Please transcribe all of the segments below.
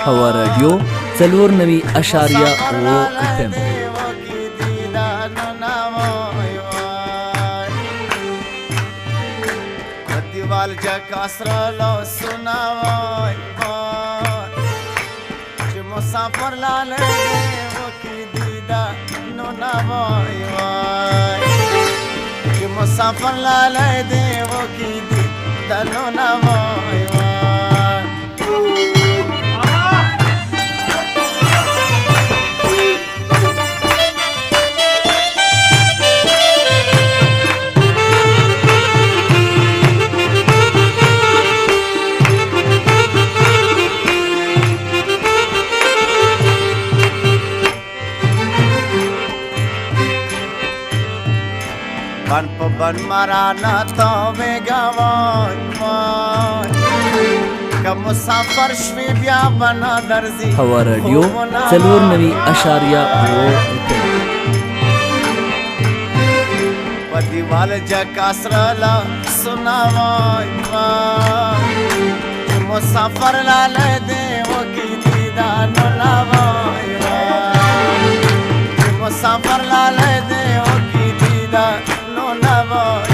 هوا رادیو 94.7 FM دیوال جا کاسرا لو سنا وای وای چې مسافر لاله دیو کی دیدا نو نا وای وای چې مسافر لاله دیو کی دیدا نو نا وای وای बन पवन मराना तो बेगवान मान कम मुसाफर श्वी बिया बना दर्जी هوا رادیو 94.7 पतिवाल जा कासरा ला सुना वाई वाई मुसाफर ला ले दे वो की दीदा नो ला वाई वाई मुसाफर ला ले दे वो की दीदा नो ला वाई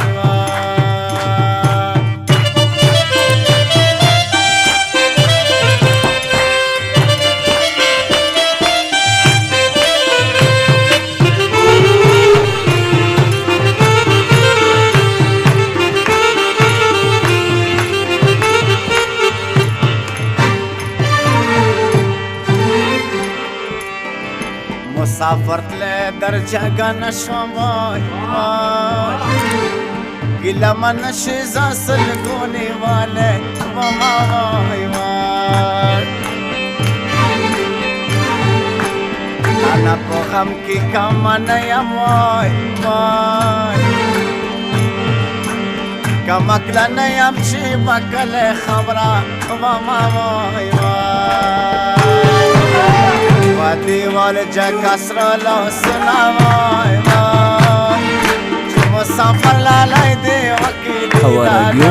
مسافر تله در جگه نشوم وای وای گله من نشیزا سلگونی واله وما وای وای انا پو غم کی کم نیم وای وای کم اکلا نیم چی بکل خبره وما وای وای دیوال جا کسرا لا سنا وای وای مسافر لالای دیو کی هوا رادیو 94.7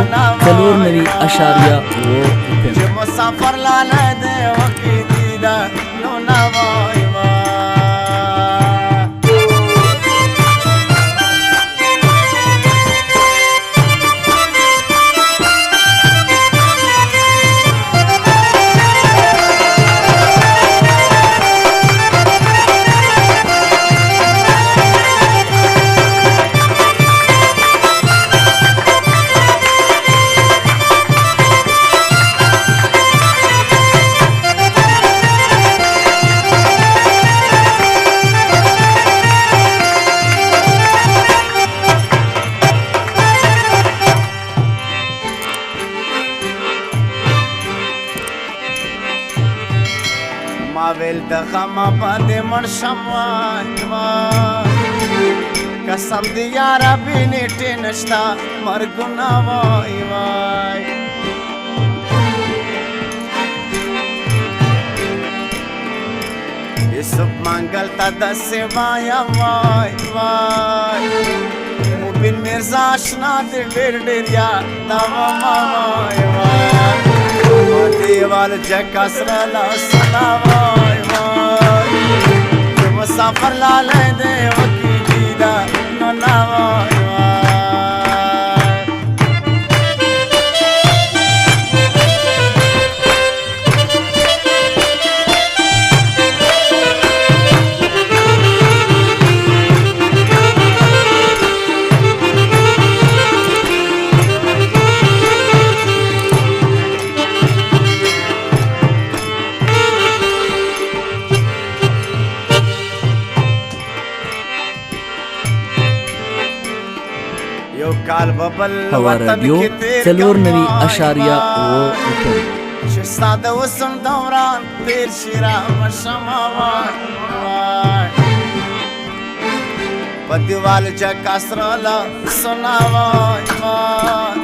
مسافر لالای دیو کی دیدا نو نا وای وای ماویل د غم باندې مرشم وای وای قسم دی یارا بینې ټینشتا مرګنا وای وای یسب منګل تا د سیوایا وای وای مبین مرزا آشنا دې ډېر ډېر یا دا وای وای دیوال جا کسرا لا سنا وای وای مسافر لالے دیو کی دیدا نو نا وای یو کال ببل هوا رادیو 94.7 چې ساده وسم دوران تیر شیرا مشما وای وای په دیوال جا کسرا لا سنا وای وای